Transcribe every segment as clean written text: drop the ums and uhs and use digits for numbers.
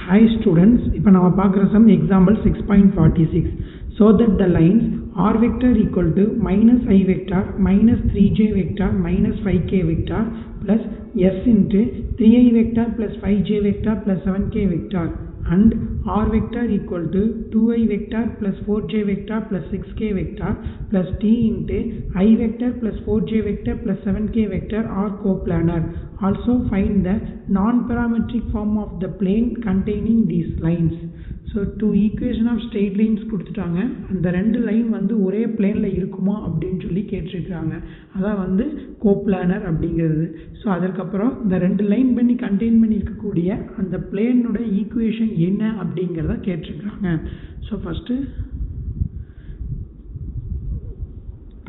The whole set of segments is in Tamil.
Hi students, இப்போ நம்ம பார்க்குற sum example 6.46. So that the lines r vector equal to minus I vector minus 3j vector minus 5k vector plus s into 3i vector plus 5j vector plus 7k vector and r vector equal to 2i vector plus 4j vector plus 6k vector plus t into I vector plus 4j vector plus 7k vector are coplanar. Also find the non-parametric form of the plane containing these lines. So two equation of straight lines கொடுத்துட்டாங்க. அந்த ரெண்டு லைன் வந்து ஒரே பிளேன்ல இருக்குமா அப்படின்னு சொல்லி கேட்டிருக்காங்க. அதான் வந்து கோப்ளானர் அப்படிங்கிறது. ஸோ அதற்கப்புறம் இந்த ரெண்டு லைன் பண்ணி கண்டெயின் பண்ணி இருக்கக்கூடிய அந்த பிளேனோட ஈக்குவேஷன் என்ன அப்படிங்கிறத கேட்டிருக்காங்க. ஸோ ஃபஸ்ட்டு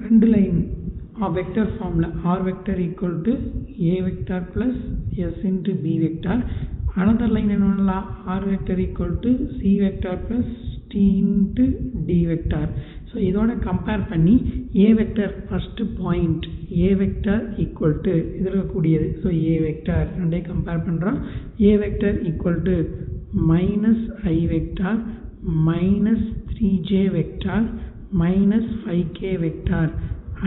ரெண்டு line vector formula r vector equal to a vector plus s into b vector. Another line என்னன்னா r vector equal to c vector plus t into d vector. So இதோட கம்பேர் பண்ணி a vector first point a vector equal to இது இருக்கக்கூடியது. So a vector ரெண்டே கம்பேர் பண்றோம். a vector equal to minus I vector minus 3j vector minus 5k vector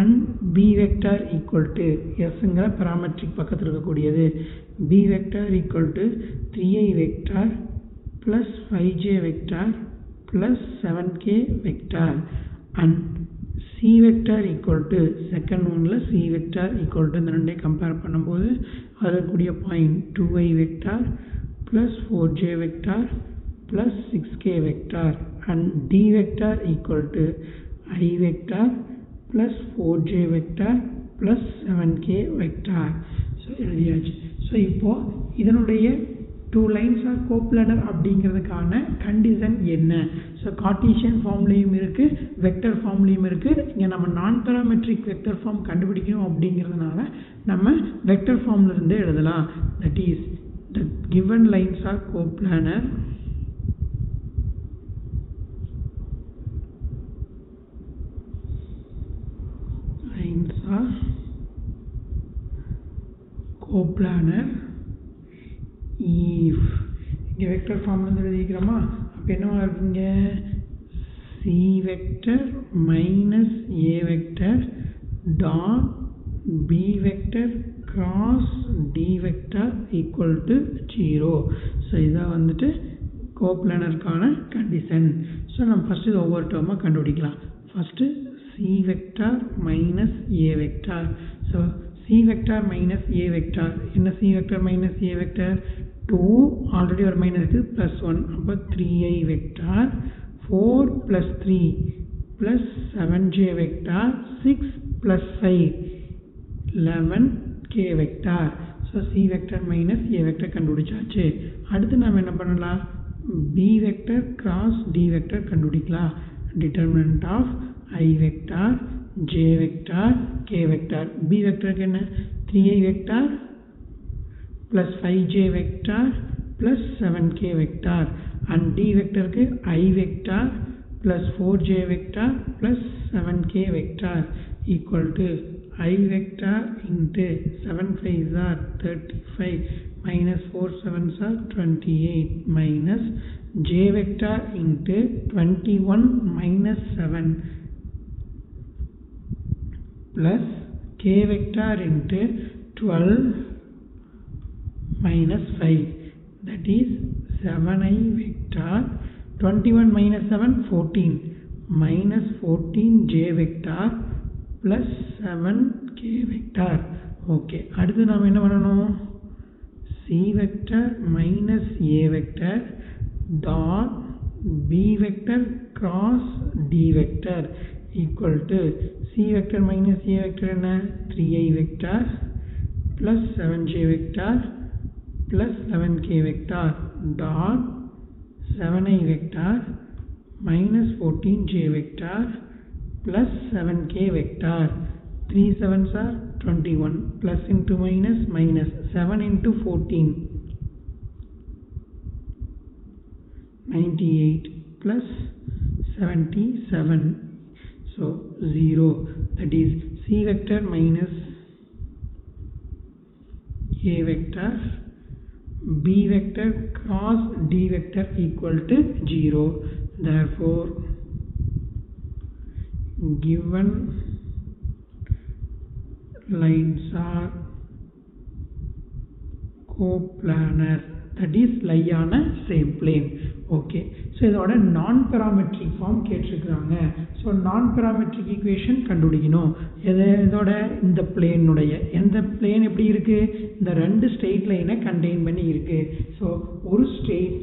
and b vector equal to sங்கிற parametric பக்கத்தில் இருக்கக்கூடியது. b vector equal to 3i vector plus 5j vector plus 7k vector and c vector equal to second oneல c vector equal to இந்த ரெண்டே கம்பேர் பண்ணும்போது அதற்குரிய point 2i vector plus 4j vector plus 6k vector and d vector equal to I vector plus 4j vector plus 7k vector. So எழுதியாச்சு. ஸோ இப்போ இதனுடைய டூ லைன்ஸ் ஆர் கோப்ளானர் அப்படிங்கிறதுக்கான கண்டிஷன் என்ன? ஸோ கார்ட்டீசியன் ஃபார்ம்லேயும் இருக்குது வெக்டர் ஃபார்ம்லேயும் இருக்குது. இங்கே நம்ம நான் பேராமெட்ரிக் வெக்டர் ஃபார்ம் கண்டுபிடிக்கணும் அப்படிங்கிறதுனால நம்ம வெக்டர் ஃபார்ம்லேருந்தே எழுதலாம். That is the given lines R coplanar coplanar if இங்கே வெக்டர் ஃபார்ம்லேருந்து எழுதிக்கிறோமா? அப்போ என்னவா இருக்குங்க? c vector minus a vector dot b vector cross d vector equal to 0. So இதான் வந்துட்டு கோப்ளானருக்கான கண்டிஷன். ஸோ நம்ம ஃபஸ்ட்டு இது ஒவ்வொரு டேர்மாக கண்டுபிடிக்கலாம். First c vector minus a vector. So c vector minus a vector என்ன? c vector minus a vector 2 already ஒரு மைனஸ் இருக்குது ப்ளஸ் 1 அப்போ 3i vector 4 plus 3 plus 7j vector 6 plus 5 11k vector. So c vector minus a vector கண்டுபிடிச்சாச்சு. அடுத்து நாம் என்ன பண்ணலாம்? b vector cross d vector கண்டுபிடிக்கலாம். determinant of I vector j vector k vector. b vector என்ன? 3i vector plus 5j vector plus 7k vector and d vector க்கு I vector plus 4j vector plus 7k vector equal to I vector into 7 5s are 35 minus 4 7s are 28 minus j vector into 21 minus 7 plus k vector into 12 minus 5, that is 7i vector 21 minus 7 14 minus 14 j vector plus 7k vector. Okay, அடுத்து நாம் என்ன பண்ணணும்? c vector minus a vector dot b vector cross d vector equal to c vector minus a vector என்ன? 3i vector plus 7j vector plus 11k vector dot 7i vector minus 14j vector plus 7k vector. 3 7s are 21 plus into minus minus 7 into 14 98 plus 77. So 0, that is c vector minus a vector b vector cross d vector equal to 0. Therefore, given lines are coplanar, that is lie on a same plane. Okay, so இதோட நான் parametric form கேட்டிருக்காங்க. ஸோ நான் parametric equation கண்டுபிடிக்கணும். இதோட இந்த பிளேனுடைய எந்த பிளேன் எப்படி இருக்கு, இந்த ரெண்டு ஸ்ட்ரெயிட் லைனை கண்டெயின் பண்ணி இருக்கு. ஸோ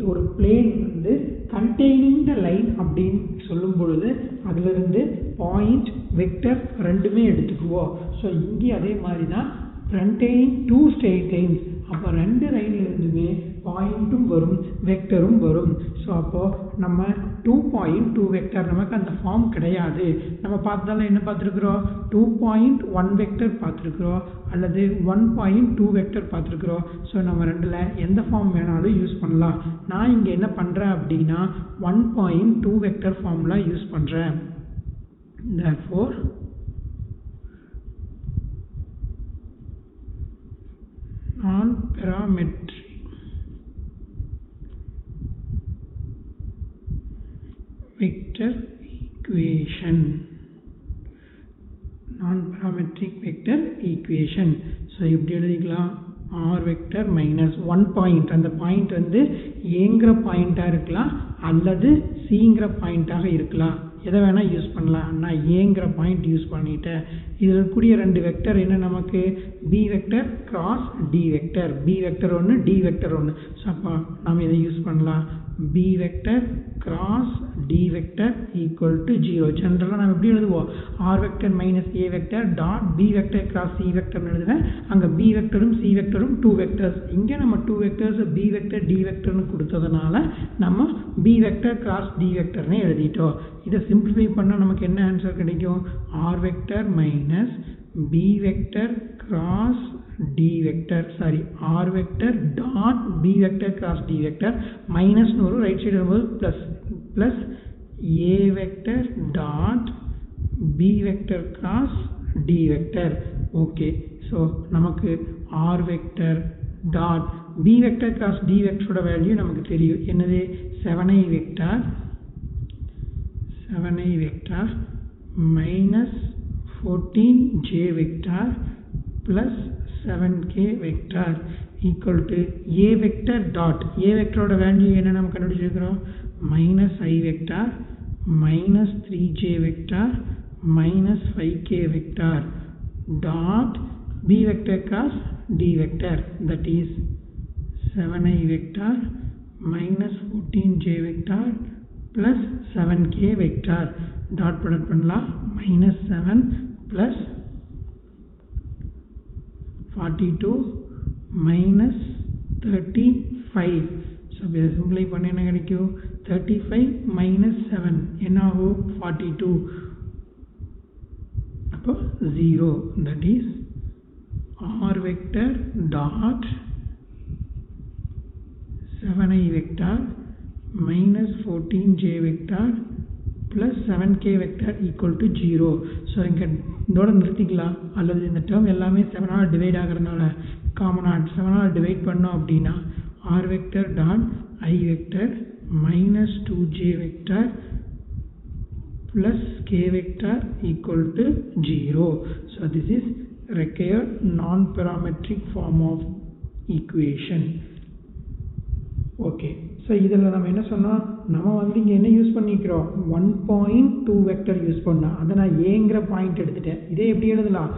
ஒரு பிளேன் வந்து கண்டெய்னிங் த லைன் அப்படின்னு சொல்லும் பொழுது அதிலிருந்து பாயிண்ட் வெக்டர் ரெண்டுமே எடுத்துக்குவோம். ஸோ இங்கே அதே மாதிரி தான் கண்டெய்னிங் டூ ஸ்ட்ரெயிட் லைன்ஸ், அப்போ ரெண்டு லைன்ல இருந்துமே பாயிண்ட்டும் வரும் வெக்டரும் வரும். ஸோ அப்போது நம்ம 2.2 வெக்டர் நமக்கு அந்த ஃபார்ம் கிடையாது. நம்ம பார்த்தாலும் என்ன பார்த்துருக்குறோம், 2.1 வெக்டர் பார்த்துருக்குறோம் அல்லது 1.2 வெக்டர் பார்த்துருக்குறோம். ஸோ நம்ம ரெண்டில் எந்த ஃபார்ம் வேணாலும் யூஸ் பண்ணலாம். நான் இங்கே என்ன பண்ணுறேன் அப்படின்னா 1.2 வெக்டர் ஃபார்ம்லாம் யூஸ் பண்ணுறேன். therefore non-parametric vector equation, non-parametric vector equation. So இப்படி எழுதிக்கலாம், r vector minus 1 point, அந்த பாயிண்ட் வந்து ஏங்கிற பாயிண்ட்டாக இருக்கலாம் அல்லது சிங்கிற பாயிண்ட்டாக இருக்கலாம். எதை வேணால் யூஸ் பண்ணலாம். நான் ஏங்கிற பாயிண்ட் யூஸ் பண்ணிட்டேன். இதில் இருக்கக்கூடிய ரெண்டு வெக்டர் என்ன நமக்கு, B vector cross D vector, B vector ஒன்று டி வெக்டர் ஒன்று. ஸோ அப்போ நம்ம இதை யூஸ் பண்ணலாம், B vector cross D vector equal to 0. ஜென்ரலாக நம்ம எப்படி எழுதுவோம், R vector minus A vector dot B vector cross C வெக்டர்னு எழுதுவேன். அங்கே பி வெக்டரும் சி வெக்டரும் 2 வெக்டர்ஸ், இங்கே நம்ம 2 வெக்டர்ஸ் பி வெக்டர் டி வெக்டர்னு கொடுத்ததுனால நம்ம பி வெக்டர் கிராஸ் டி வெக்டர்னு எழுதிட்டோம். இதை சிம்பிளிஃபை பண்ணால் நமக்கு என்ன ஆன்சர் கிடைக்கும், R vector minus B vector cross d vector, sorry, r vector dot b vector cross d vector minus ஒரு ரைட் சைடு வரும்போது plus a vector dot b vector cross d vector. Okay, so நமக்கு r vector dot b vector cross d vector value நமக்கு தெரியும். என்னது, 7i vector minus 14j vector plus 7k vector equal to a vector dot a vector value என்ன நம்ம கண்டுபிடிச்சிருக்கிறோம், minus i vector minus 3j vector minus 5k vector dot b vector cross d vector, that is 7i vector minus 14j vector plus 7k vector dot product பண்ணலாம், minus 7 plus 42 minus 35. ஸோ இதை சிம்பிளை பண்ண என்ன கிடைக்கும், 35 minus 7 என்ன ஆகும், 42. அப்போ 0, that is r vector dot 7i vector minus 14j vector plus 7k vector equal to 0. So இங்கே இதோட நிறுத்திக்கலாம், அல்லது இந்த டேர்ம் எல்லாமே 7ஆல் டிவைட் ஆகிறதுனால காமனாக 7ஆல் டிவைட் பண்ணோம் அப்படின்னா r vector dot i vector minus 2j vector plus k vector equal to 0. So this is required non-parametric form of equation. Okay, so இதில் நம்ம என்ன சொன்னோம், நம்ம வந்து இங்கே என்ன யூஸ் பண்ணிக்கிறோம், 1.2 வெக்டர் யூஸ் பண்ணோம். அதை நான் ஏங்கிற பாயிண்ட் எடுத்துட்டேன். இதே எப்படி எழுதலாம்,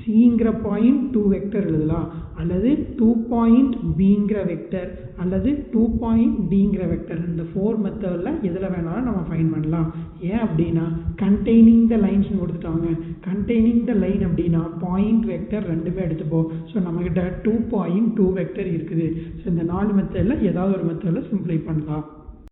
சிங்கிற பாயிண்ட் 2 வெக்டர் எழுதலாம், அல்லது 2 பாயிண்ட் பிங்கிற வெக்டர் அல்லது 2 பாயிண்ட் டிங்கிற வெக்டர். இந்த 4 மெத்தடில் எதில் வேணாலும் நம்ம ஃபைண்ட் பண்ணலாம். ஏன் அப்படின்னா கண்டெய்னிங் த லைன்ஸ் கொடுத்துட்டாங்க. கண்டெய்னிங் த லைன் அப்படின்னா பாயிண்ட் வெக்டர் ரெண்டுமே எடுத்துப்போம். ஸோ நம்மக்கிட்ட 2.2 வெக்டர் இருக்குது. ஸோ இந்த 4 மெத்தடில் ஏதாவது ஒரு மெத்தடில் சிம்பிளை பண்ணலாம்.